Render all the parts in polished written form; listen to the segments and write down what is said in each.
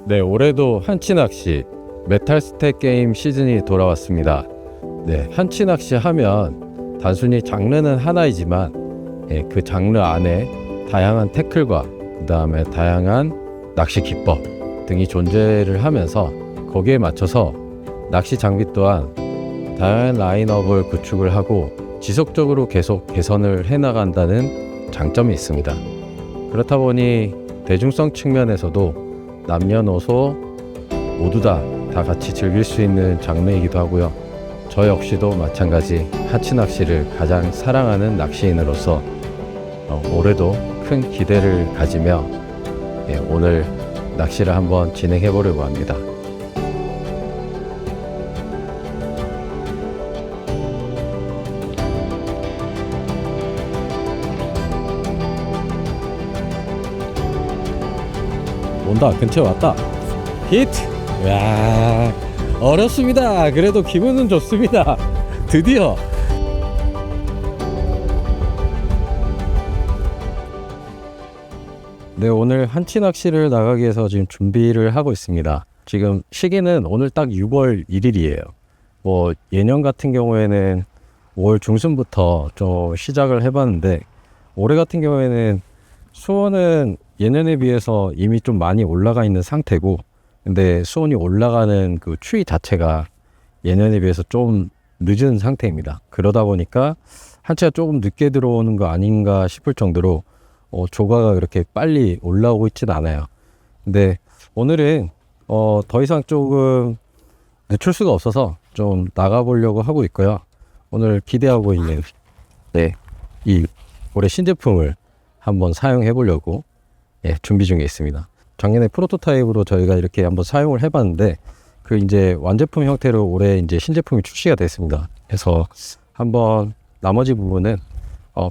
네, 올해도 한치 낚시 메탈 스택 게임 시즌이 돌아왔습니다. 네, 한치 낚시 하면 단순히 장르는 하나이지만 그 장르 안에 다양한 태클과 그 다음에 다양한 낚시 기법 등이 존재를 하면서 거기에 맞춰서 낚시 장비 또한 다양한 라인업을 구축을 하고 지속적으로 계속 개선을 해나간다는 장점이 있습니다. 그렇다 보니 대중성 측면에서도 남녀노소 모두 다 같이 즐길 수 있는 장르이기도 하고요. 저 역시도 마찬가지 한치 낚시를 가장 사랑하는 낚시인으로서 올해도 큰 기대를 가지며 오늘 낚시를 한번 진행해 보려고 합니다. 온다. 근처에 왔다. 히트! 야, 어렵습니다. 그래도 기분은 좋습니다. 드디어 네, 오늘 한치 낚시를 나가기 위해서 지금 준비를 하고 있습니다. 지금 시기는 오늘 딱 6월 1일이에요. 뭐 예년 같은 경우에는 5월 중순부터 좀 시작을 해봤는데 올해 같은 경우에는 수온은 예년에 비해서 이미 좀 많이 올라가 있는 상태고, 근데 수온이 올라가는 그 추위 자체가 예년에 비해서 좀 늦은 상태입니다. 그러다 보니까 한치가 조금 늦게 들어오는 거 아닌가 싶을 정도로 조가가 그렇게 빨리 올라오고 있진 않아요. 근데 오늘은 더 이상 조금 늦출 수가 없어서 좀 나가보려고 하고 있고요. 오늘 기대하고 있는 이 올해 신제품을 한번 사용해 보려고 준비 중에 있습니다. 작년에 프로토타입으로 저희가 이렇게 한번 사용을 해봤는데 그 이제 완제품 형태로 올해 이제 신제품이 출시가 됐습니다. 그래서 한번 나머지 부분은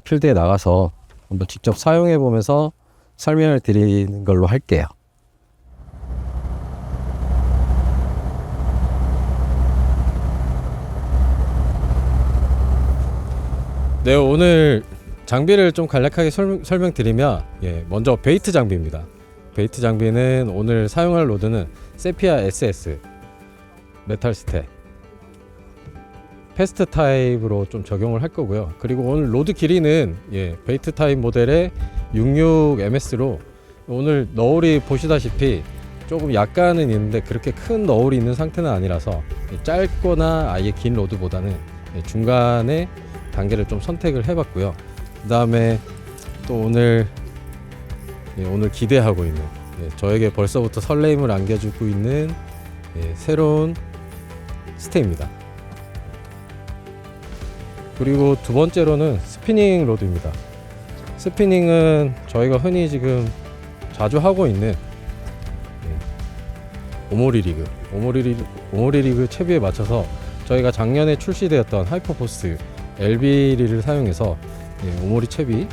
필드에 나가서 한번 직접 사용해 보면서 설명을 드리는 걸로 할게요. 네, 오늘 장비를 좀 간략하게 설명드리면 먼저 베이트 장비입니다. 베이트 장비는 오늘 사용할 로드는 세피아 SS 메탈 스택 패스트 타입으로 좀 적용을 할 거고요. 그리고 오늘 로드 길이는 베이트 타입 모델의 66MS로 오늘 너울이 보시다시피 조금 약간은 있는데 그렇게 큰 너울이 있는 상태는 아니라서 짧거나 아예 긴 로드보다는 중간에 단계를 좀 선택을 해봤고요. 그 다음에 또 오늘 기대하고 있는 저에게 벌써부터 설레임을 안겨주고 있는 새로운 스테입니다. 그리고 두 번째로는 스피닝 로드입니다. 스피닝은 저희가 흔히 지금 자주 하고 있는 오모리 리그 채비에 맞춰서 저희가 작년에 출시되었던 하이퍼포스 LB리를 사용해서 오모리 채비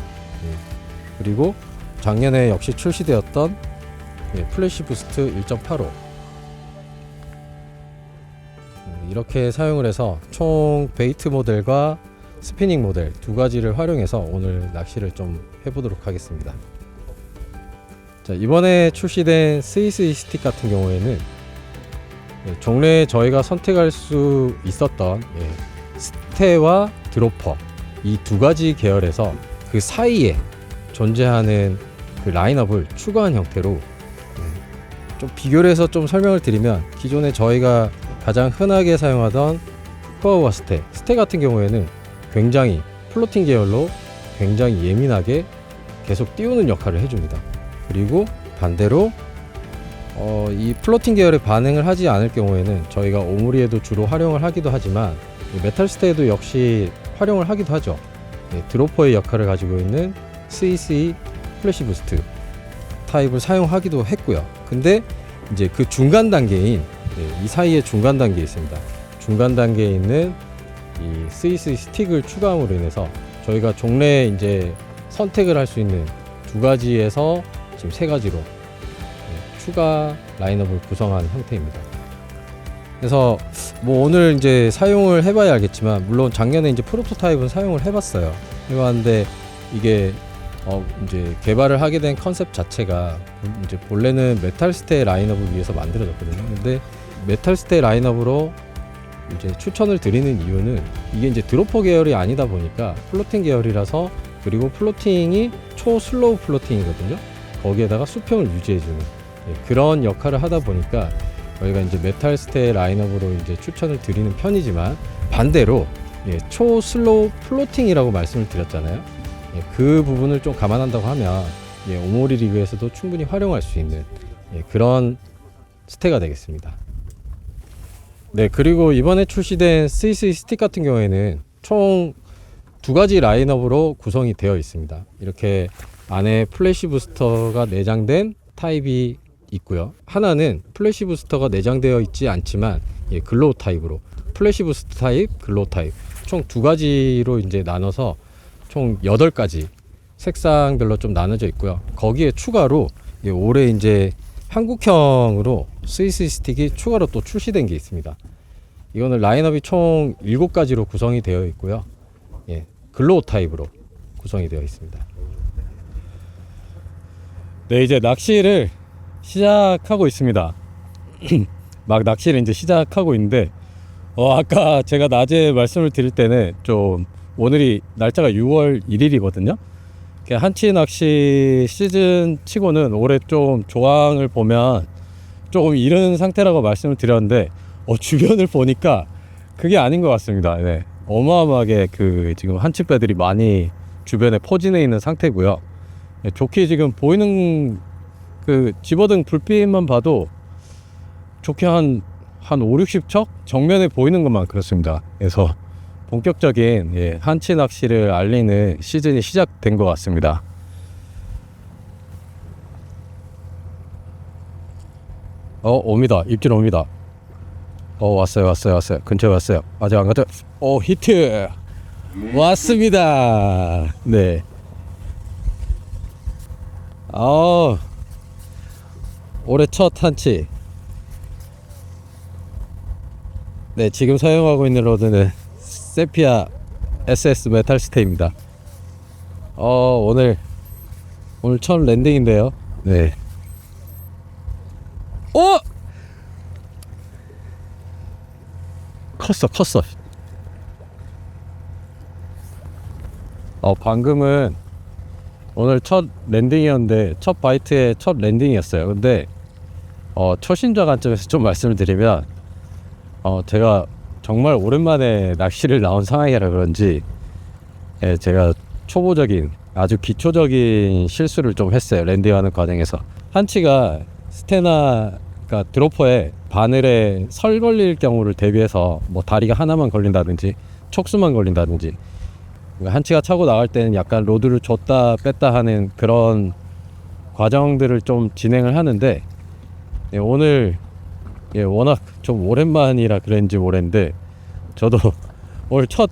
그리고 작년에 역시 출시되었던 플래시 부스트 1.85 이렇게 사용을 해서 총 베이트 모델과 스피닝 모델 두 가지를 활용해서 오늘 낚시를 좀 해보도록 하겠습니다. 자, 이번에 출시된 스위스이 스틱 같은 경우에는 종래에 저희가 선택할 수 있었던 스테와 드로퍼 이 두 가지 계열에서 그 사이에 존재하는 그 라인업을 추가한 형태로 좀 비교를 해서 좀 설명을 드리면 기존에 저희가 가장 흔하게 사용하던 후아후아 스테 같은 경우에는 굉장히 플로팅 계열로 굉장히 예민하게 계속 띄우는 역할을 해줍니다. 그리고 반대로 이 플로팅 계열에 반응을 하지 않을 경우에는 저희가 오모리에도 주로 활용을 하기도 하지만 메탈 스테에도 역시 활용을 하기도 하죠. 드로퍼의 역할을 가지고 있는 스위스이 플래시 부스트 타입을 사용하기도 했고요. 근데 이제 그 중간 단계인 이 사이에 중간 단계에 있습니다. 중간 단계에 있는 이 스위스 스틱을 추가함으로 인해서 저희가 종래에 이제 선택을 할 수 있는 두 가지에서 지금 세 가지로 추가 라인업을 구성한 형태입니다. 그래서 뭐 오늘 이제 사용을 해봐야 알겠지만 물론 작년에 이제 프로토타입은 사용을 해봤어요. 해봤는데 이게 이제 개발을 하게 된 컨셉 자체가 이제 본래는 메탈 스테 라인업을 위해서 만들어졌거든요. 근데 메탈 스테 라인업으로 이제 추천을 드리는 이유는 이게 이제 드로퍼 계열이 아니다 보니까 플로팅 계열이라서, 그리고 플로팅이 초슬로우 플로팅이거든요. 거기에다가 수평을 유지해주는 그런 역할을 하다 보니까 저희가 이제 메탈 스테 라인업으로 이제 추천을 드리는 편이지만, 반대로 초슬로우 플로팅이라고 말씀을 드렸잖아요. 그 부분을 좀 감안한다고 하면 오모리 리그에서도 충분히 활용할 수 있는 그런 스테가 되겠습니다. 네, 그리고 이번에 출시된 스위스 스틱 같은 경우에는 총 2가지 라인업으로 구성이 되어 있습니다. 이렇게 안에 플래시 부스터가 내장된 타입이 있고요. 하나는 플래시 부스터가 내장되어 있지 않지만 글로우 타입으로, 플래시 부스터 타입, 글로우 타입 총 2가지로 이제 나눠서 총 8가지 색상별로 좀 나눠져 있고요. 거기에 추가로 올해 이제 한국형으로 스위스 스틱이 추가로 또 출시된 게 있습니다. 이거는 라인업이 총 7가지로 구성이 되어 있고요. 글로우 타입으로 구성이 되어 있습니다. 네, 이제 낚시를 시작하고 있습니다. 막 낚시를 이제 시작하고 있는데, 아까 제가 낮에 말씀을 드릴 때는 좀 오늘이 날짜가 6월 1일이거든요. 한치 낚시 시즌 치고는 올해 좀 조항을 보면 조금 이른 상태라고 말씀을 드렸는데, 주변을 보니까 그게 아닌 것 같습니다. 네, 어마어마하게 지금 한치배들이 많이 주변에 포진해 있는 상태고요. 좋게 지금 보이는 집어등 불빛만 봐도 좋게 한 5, 60척 정면에 보이는 것만 그렇습니다. 그래서 본격적인 한치 낚시를 알리는 시즌이 시작된 것 같습니다. 옵니다. 입질 옵니다. 왔어요. 근처에 왔어요. 아직 안 갔죠? 히트! 왔습니다. 네. 올해 첫 한치. 네, 지금 사용하고 있는 로드는 세피아 SS 메탈 스테입니다. 오늘 첫 랜딩인데요. 네. 컸어. 방금은 오늘 첫 랜딩이었는데, 첫 바이트의 첫 랜딩이었어요. 근데 초심자 관점에서 좀 말씀을 드리면, 제가 정말 오랜만에 낚시를 나온 상황이라 그런지 제가 초보적인, 아주 기초적인 실수를 좀 했어요. 랜딩하는 과정에서. 한치가 스테나가 드로퍼에 바늘에 설 걸릴 경우를 대비해서 뭐 다리가 하나만 걸린다든지 촉수만 걸린다든지, 한치가 차고 나갈 때는 약간 로드를 줬다 뺐다 하는 그런 과정들을 좀 진행을 하는데, 오늘 워낙 좀 오랜만이라 그랬는지 모르겠는데 저도 오늘 첫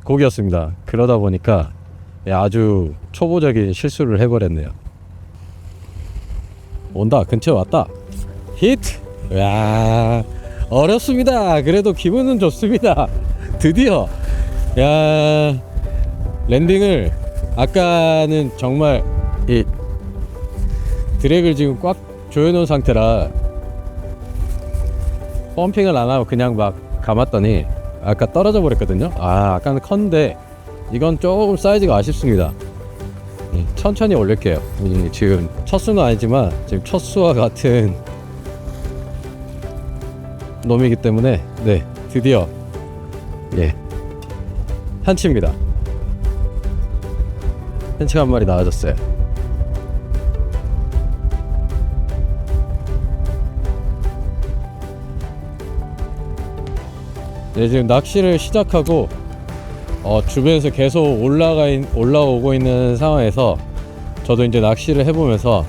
곡이었습니다. 그러다 보니까 아주 초보적인 실수를 해버렸네요. 온다. 근처에 왔다. 히트! 야, 어렵습니다. 그래도 기분은 좋습니다. 드디어 랜딩을, 아까는 정말 이 드랙을 지금 꽉 조여놓은 상태라 펌핑을 안 하고 그냥 막 감았더니 아까 떨어져 버렸거든요. 아까는 컸는데 이건 조금 사이즈가 아쉽습니다. 천천히 올릴게요. 지금 첫 수는 아니지만 지금 첫 수와 같은 놈이기 때문에, 네, 드디어 한치입니다. 한치가 한 마리 나와줬어요. 네, 지금 낚시를 시작하고 주변에서 계속 올라오고 있는 상황에서 저도 이제 낚시를 해보면서,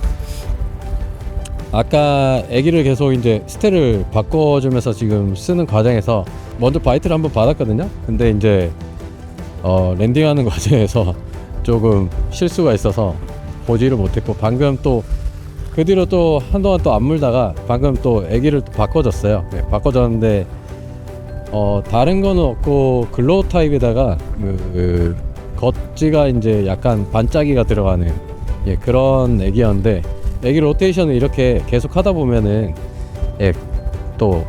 아까 애기를 계속 이제 스테를 바꿔주면서 지금 쓰는 과정에서 먼저 바이트를 한번 받았거든요. 근데 이제 랜딩하는 과정에서 조금 실수가 있어서 보지를 못했고, 방금 또 그 뒤로 또 한동안 또 안 물다가 방금 또 애기를 또 바꿔줬어요. 네, 바꿔줬는데 다른 거는 없고 글로우 타입에다가 겉지가 이제 약간 반짝이가 들어가는 그런 애기였는데, 애기 로테이션을 이렇게 계속 하다 보면은 또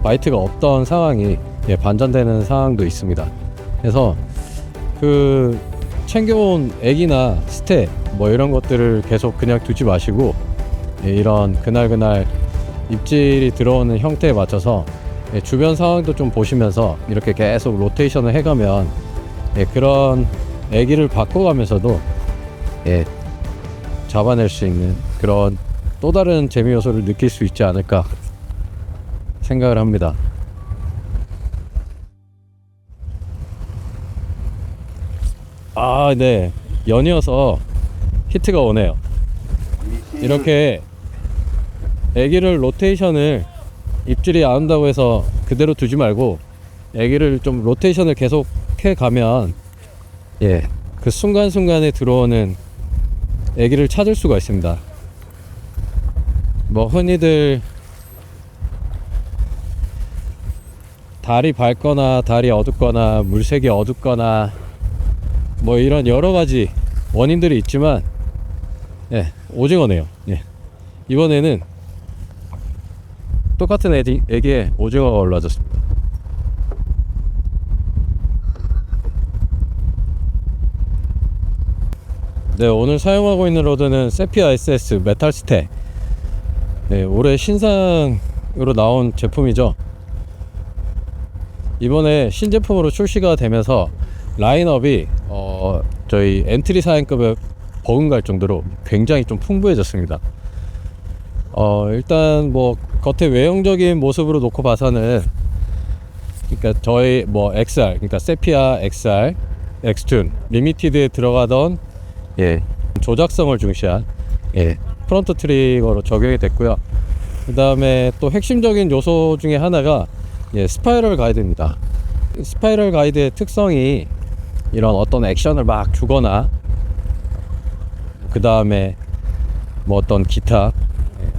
마이트가 없던 상황이 반전되는 상황도 있습니다. 그래서 그 챙겨온 애기나 스테 뭐 이런 것들을 계속 그냥 두지 마시고, 이런 그날 입질이 들어오는 형태에 맞춰서 주변 상황도 좀 보시면서 이렇게 계속 로테이션을 해가면 그런 애기를 바꿔가면서도 잡아낼 수 있는 그런 또 다른 재미 요소를 느낄 수 있지 않을까 생각을 합니다. 네, 연이어서 히트가 오네요. 이렇게 애기를 로테이션을 입질이 안 온다고 해서 그대로 두지 말고 애기를 좀 로테이션을 계속 해 가면 그 순간순간에 들어오는 애기를 찾을 수가 있습니다. 뭐 흔히들 달이 밝거나 달이 어둡거나 물색이 어둡거나 뭐 이런 여러가지 원인들이 있지만 오징어네요. 이번에는 똑같은 애기에 오징어가 올라졌습니다. 오늘 사용하고 있는 로드는 세피아 SS 메탈 스테. 올해 신상으로 나온 제품이죠. 이번에 신제품으로 출시가 되면서 라인업이 저희 엔트리 사양급에 버금갈 정도로 굉장히 좀 풍부해졌습니다. 일단 뭐 겉에 외형적인 모습으로 놓고 봐서는, 그러니까 저희 뭐 XR, 그러니까 세피아 XR, 엑스튠, 리미티드에 들어가던 조작성을 중시한 프론트 트리거로 적용이 됐고요. 그 다음에 또 핵심적인 요소 중에 하나가 스파이럴 가이드입니다. 스파이럴 가이드의 특성이 이런 어떤 액션을 막 주거나, 그 다음에 뭐 어떤 기타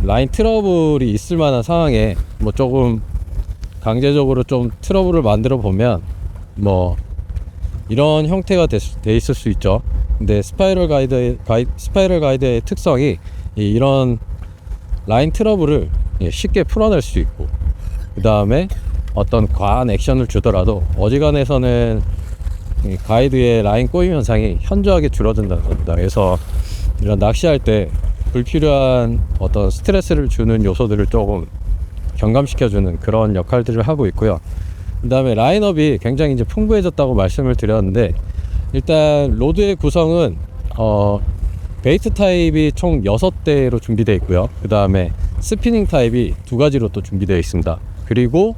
라인 트러블이 있을 만한 상황에 뭐 조금 강제적으로 좀 트러블을 만들어 보면 뭐 이런 형태가 돼 있을 수 있죠. 근데 스파이럴 가이드의 특성이 이런 라인 트러블을 쉽게 풀어낼 수 있고, 그 다음에 어떤 과한 액션을 주더라도 어지간해서는 가이드의 라인 꼬임 현상이 현저하게 줄어든다는 겁니다. 그래서 이런 낚시할 때 불필요한 어떤 스트레스를 주는 요소들을 조금 경감시켜주는 그런 역할들을 하고 있고요. 그 다음에 라인업이 굉장히 이제 풍부해졌다고 말씀을 드렸는데, 일단 로드의 구성은 베이트 타입이 총 6대로 준비되어 있고요. 그 다음에 스피닝 타입이 2가지로 또 준비되어 있습니다. 그리고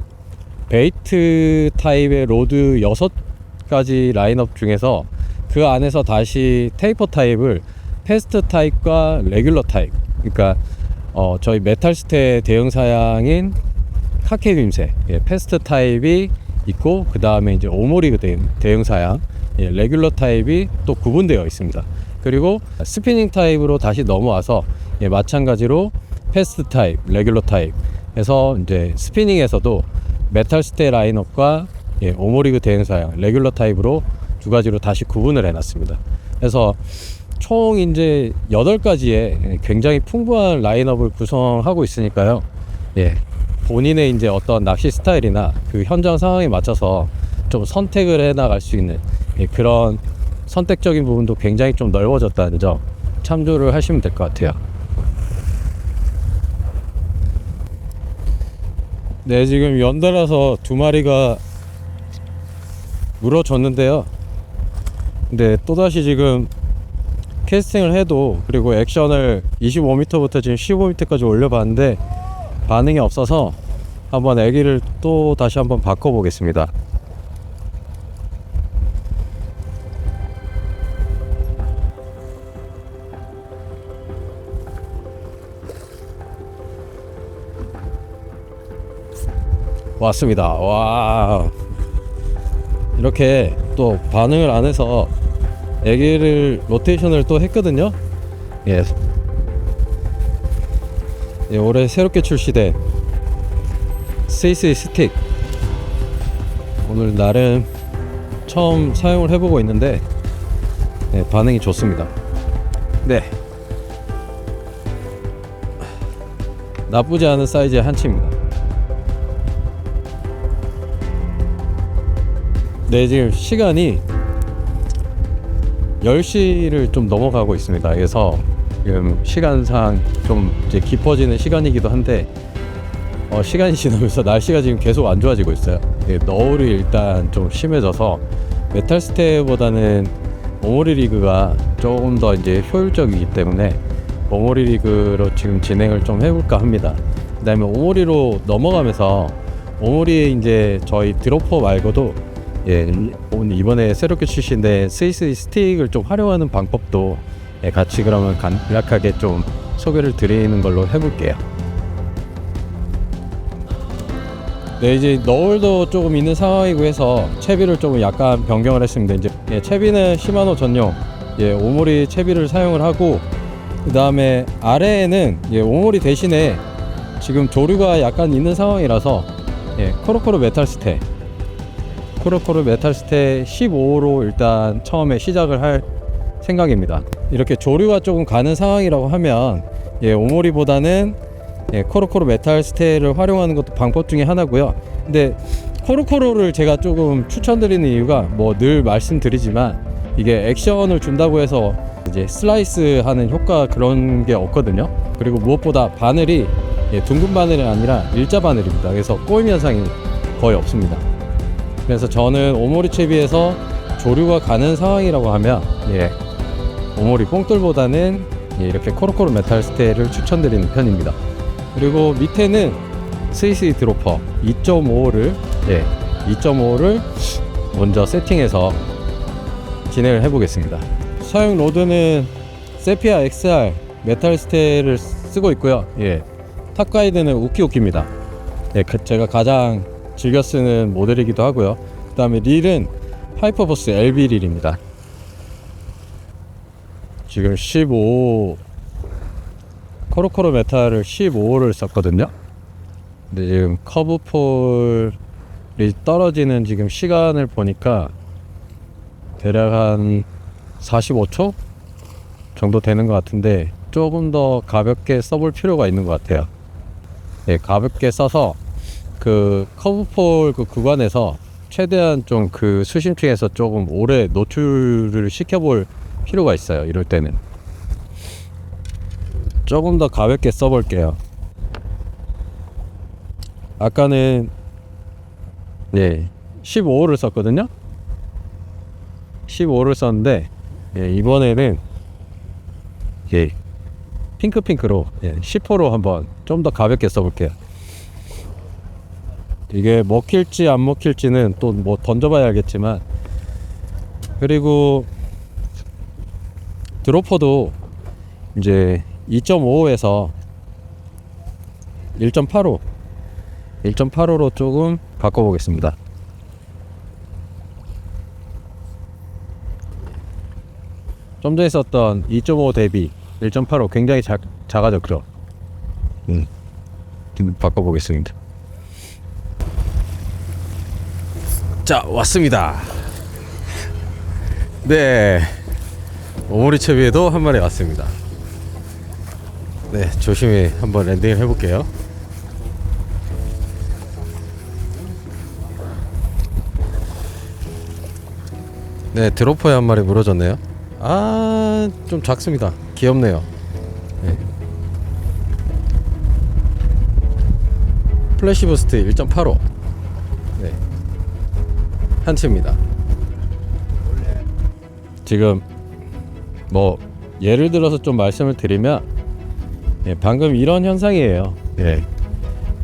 베이트 타입의 로드 6가지 라인업 중에서 그 안에서 다시 테이퍼 타입을 패스트 타입과 레귤러 타입, 그러니까 저희 메탈 스테 대형 사양인 카케 빔새 패스트 타입이 있고, 그 다음에 이제 오모리그 대형 사양 레귤러 타입이 또 구분되어 있습니다. 그리고 스피닝 타입으로 다시 넘어와서 마찬가지로 패스트 타입, 레귤러 타입 해서 이제 스피닝에서도 메탈 스테 라인업과 오모리그 대형 사양 레귤러 타입으로 2가지로 다시 구분을 해놨습니다. 그래서 총 이제 8가지의 굉장히 풍부한 라인업을 구성하고 있으니까요. 본인의 이제 어떤 낚시 스타일이나 그 현장 상황에 맞춰서 좀 선택을 해 나갈 수 있는 그런 선택적인 부분도 굉장히 좀 넓어졌다는 점 참조를 하시면 될 것 같아요. 지금 연달아서 2마리가 물어줬는데요. 근데 또다시 지금 캐스팅을 해도, 그리고 액션을 25m부터 지금 15m까지 올려봤는데 반응이 없어서 한번 애기를 또 다시 한번 바꿔보겠습니다. 왔습니다. 와, 이렇게 또 반응을 안 해서 애기를 로테이션을 또 했거든요. 올해 새롭게 출시된 스위스 스틱, 오늘 나름 처음 사용을 해보고 있는데 네, 반응이 좋습니다. 네, 나쁘지 않은 사이즈의 한치입니다. 네, 지금 시간이 10시를 좀 넘어가고 있습니다. 그래서 지금 시간상 좀 이제 깊어지는 시간이기도 한데 시간이 지나면서 날씨가 지금 계속 안 좋아지고 있어요. 네, 너울이 일단 좀 심해져서 메탈스테보다는 오모리 리그가 조금 더 이제 효율적이기 때문에 오모리 리그로 지금 진행을 좀 해볼까 합니다. 그 다음에 오모리로 넘어가면서 오모리에 이제 저희 드로퍼 말고도 이번에 새롭게 출시된 스위스 스틱을 좀 활용하는 방법도 같이 그러면 간략하게 좀 소개를 드리는 걸로 해볼게요. 네, 이제 너울도 조금 있는 상황이고 해서 채비를 조금 약간 변경을 했습니다. 이제 채비는 시마노 전용 오모리 채비를 사용을 하고, 그 다음에 아래에는 오모리 대신에 지금 조류가 약간 있는 상황이라서 코로코로 메탈스테 15로 일단 처음에 시작을 할 생각입니다. 이렇게 조류가 조금 가는 상황이라고 하면 오모리보다는 코로코로 메탈스테를 활용하는 것도 방법 중에 하나고요. 근데 코로코로를 제가 조금 추천드리는 이유가 뭐 늘 말씀드리지만 이게 액션을 준다고 해서 이제 슬라이스 하는 효과 그런 게 없거든요. 그리고 무엇보다 바늘이 둥근 바늘이 아니라 일자 바늘입니다. 그래서 꼬임 현상이 거의 없습니다. 그래서 저는 오모리 채비에서 조류가 가는 상황이라고 하면 오모리 뽕돌보다는 이렇게 코로코로 메탈스테를 추천드리는 편입니다. 그리고 밑에는 스위스 드로퍼 2.5를 먼저 세팅해서 진행을 해보겠습니다. 사용 로드는 세피아 XR 메탈스테를 쓰고 있고요. 탑 가이드는 우키우키입니다. 제가 가장 즐겨 쓰는 모델이기도 하고요. 그 다음에 릴은 파이퍼버스 LB 릴입니다. 지금 15 코로코로 메탈을 15를 썼거든요. 근데 지금 커브폴이 떨어지는 지금 시간을 보니까 대략 한 45초 정도 되는 것 같은데 조금 더 가볍게 써볼 필요가 있는 것 같아요. 가볍게 써서 그 커브폴 그 구간에서 최대한 좀 그 수심층에서 조금 오래 노출을 시켜볼 필요가 있어요. 이럴 때는 조금 더 가볍게 써볼게요. 아까는 15를 썼거든요. 15를 썼는데 이번에는 핑크로 10호로 한번 좀 더 가볍게 써볼게요. 이게 먹힐지 안 먹힐지는 또 뭐 던져봐야 알겠지만, 그리고 드로퍼도 이제 2.5에서 1.85로 조금 바꿔보겠습니다. 좀 전에 썼던 2.5 대비 1.85 굉장히 작아졌죠. 바꿔보겠습니다. 자, 왔습니다. 네, 오모리 채비에도 한 마리 왔습니다. 네, 조심히 한번 랜딩을 해볼게요. 네, 드로퍼에 한 마리 물어졌네요. 좀 작습니다. 귀엽네요. 플래시 부스트 1.85 한치입니다. 지금 뭐 예를 들어서 좀 말씀을 드리면 방금 이런 현상이에요.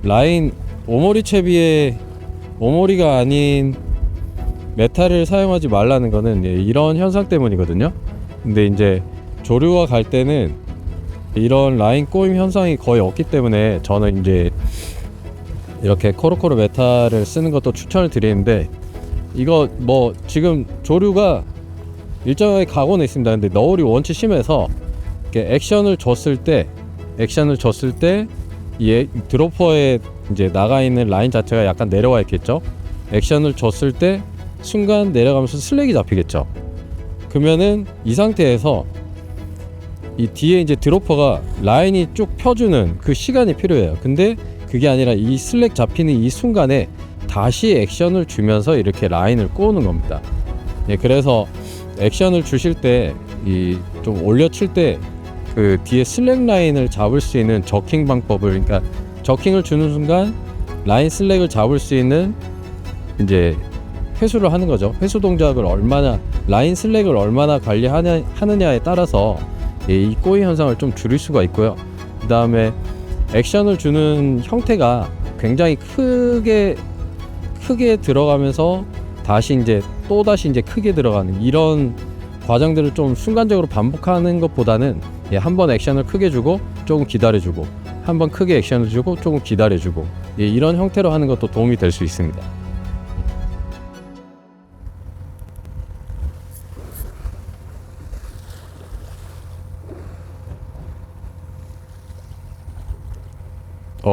라인 오모리 채비에 오모리가 아닌 메탈을 사용하지 말라는 거는 이런 현상 때문이거든요. 근데 이제 조류가 갈 때는 이런 라인 꼬임 현상이 거의 없기 때문에 저는 이제 이렇게 코로코로 메탈을 쓰는 것도 추천을 드리는데, 이거 뭐 지금 조류가 일정하게 가고는 있습니다. 근데 너울이 원체 심해서 이렇게 액션을 줬을 때 이 드로퍼에 이제 나가 있는 라인 자체가 약간 내려와 있겠죠. 액션을 줬을 때 순간 내려가면서 슬랙이 잡히겠죠. 그러면은 이 상태에서 이 뒤에 이제 드로퍼가 라인이 쭉 펴주는 그 시간이 필요해요. 근데 그게 아니라 이 슬랙 잡히는 이 순간에 다시 액션을 주면서 이렇게 라인을 꼬는 겁니다. 예, 그래서 액션을 주실 때 이 좀 올려칠 때 그 뒤에 슬랙 라인을 잡을 수 있는 저킹 방법을, 그러니까 저킹을 주는 순간 라인 슬랙을 잡을 수 있는 이제 회수를 하는 거죠. 회수 동작을 얼마나, 라인 슬랙을 얼마나 하느냐에 따라서 이 꼬이 현상을 좀 줄일 수가 있고요. 그 다음에 액션을 주는 형태가 굉장히 크게 들어가면서 다시 이제 또 다시 이제 크게 들어가는 이런 과정들을 좀 순간적으로 반복하는 것보다는 한번 액션을 크게 주고 조금 기다려주고, 한번 크게 액션을 주고 조금 기다려주고, 이런 형태로 하는 것도 도움이 될 수 있습니다.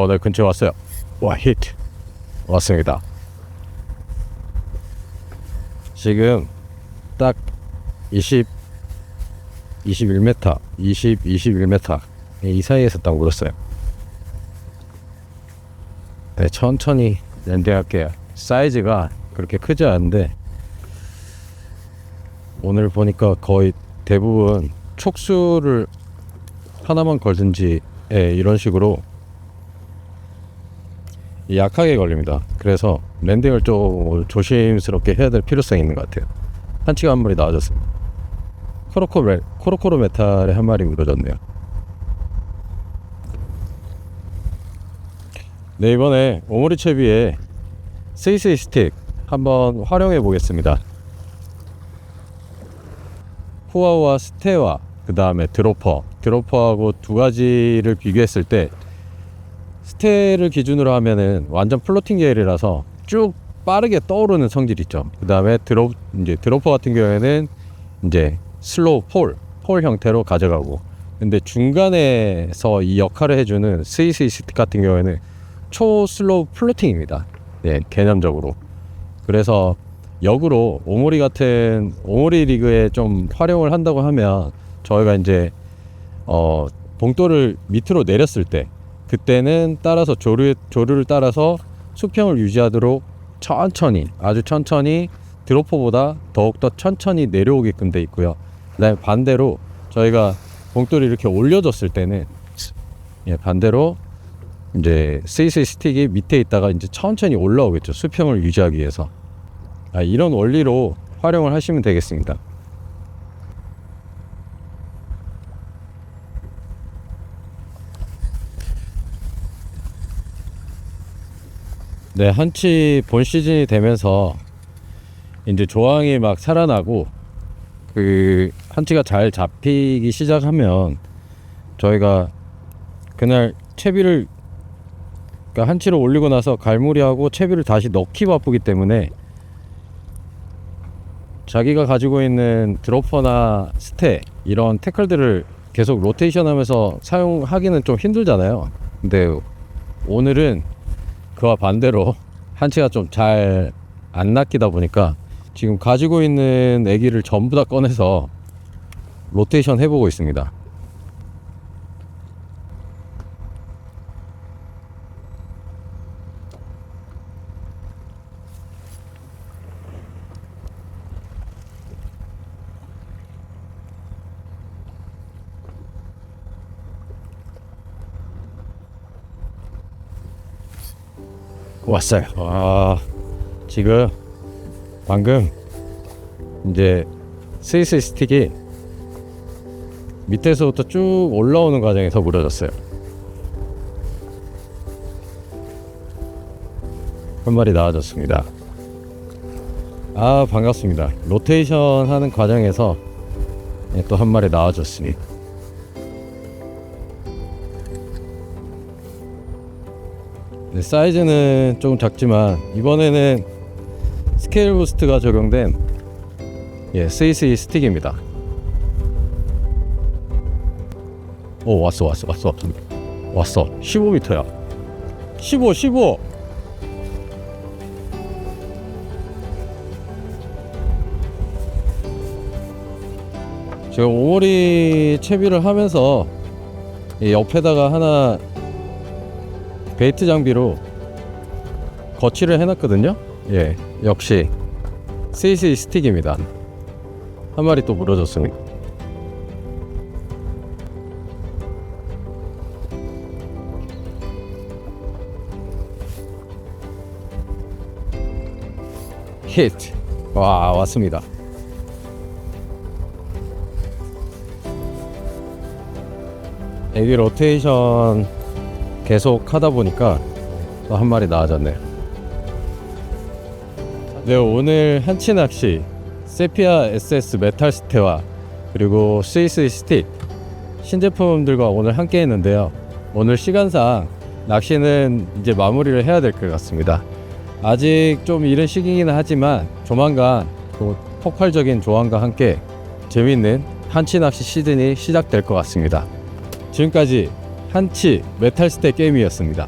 네, 근처에 왔어요. 와, 히트 왔습니다. 지금 딱 21m, 21m 이 사이에서 딱 물었어요. 네, 천천히 랜딩할게요. 사이즈가 그렇게 크지 않은데 오늘 보니까 거의 대부분 촉수를 하나만 걸든지 이런 식으로 약하게 걸립니다. 그래서 랜딩을 좀 조심스럽게 해야 될 필요성이 있는 것 같아요. 한치가 한 마리 나와줬습니다. 코로코로 메탈에 한 마리 물어졌네요. 네, 이번에 오모리 채비에 스위스이 스틱 한번 활용해 보겠습니다. 후아와 스테와 그 다음에 드로퍼하고 두 가지를 비교했을 때 스테를 기준으로 하면은 완전 플로팅 계열이라서 쭉 빠르게 떠오르는 성질 있죠. 그 다음에 드로퍼 같은 경우에는 이제 슬로우 폴 형태로 가져가고, 근데 중간에서 이 역할을 해주는 스위스이 스틱 같은 경우에는 초 슬로우 플로팅입니다. 네, 개념적으로. 그래서 역으로 오모리 리그에 좀 활용을 한다고 하면 저희가 이제 봉돌을 밑으로 내렸을 때 그때는 따라서 조류를 따라서 수평을 유지하도록 아주 천천히 드로퍼보다 더욱더 천천히 내려오게끔 돼 있고요. 그 다음에 반대로 저희가 봉돌이 이렇게 올려줬을 때는 반대로 이제 스위스이 스틱이 밑에 있다가 이제 천천히 올라오겠죠. 수평을 유지하기 위해서. 이런 원리로 활용을 하시면 되겠습니다. 네, 한치 본 시즌이 되면서 이제 조항이 막 살아나고 그 한치가 잘 잡히기 시작하면 저희가 그날 채비를, 그러니까 한치를 올리고 나서 갈무리하고 채비를 다시 넣기 바쁘기 때문에 자기가 가지고 있는 드로퍼나 스테 이런 태클들을 계속 로테이션 하면서 사용하기는 좀 힘들잖아요. 근데 오늘은 그와 반대로 한치가 좀 잘 안 낚이다 보니까 지금 가지고 있는 애기를 전부 다 꺼내서 로테이션 해보고 있습니다. 왔어요. 지금 방금 이제 스위스이 스틱이 밑에서부터 쭉 올라오는 과정에서 물어졌어요. 한 마리 나와줬습니다. 반갑습니다. 로테이션 하는 과정에서 또 한 마리 나와줬으니 사이즈는 조금 작지만 이번에는 스케일 부스트가 적용된 스위스이 스틱입니다. 오, 왔어. 15m야. 15. 그 오모리 채비를 하면서 이 옆에다가 하나 베이트 장비로 거치를 해놨거든요. 예, 역시 스위스 스틱입니다. 한 마리 또 물어줬습니다. 히트. 와, 왔습니다. 애기 로테이션 계속 하다 보니까 또 한 마리 나와졌네요. 네, 오늘 한치 낚시 세피아 SS 메탈 스테와 그리고 스위스 스틱 신제품들과 오늘 함께 했는데요. 오늘 시간상 낚시는 이제 마무리를 해야 될 것 같습니다. 아직 좀 이른 시기이긴 하지만 조만간 또 폭발적인 조항과 함께 재미있는 한치 낚시 시즌이 시작될 것 같습니다. 지금까지 한치 메탈 스택 게임이었습니다.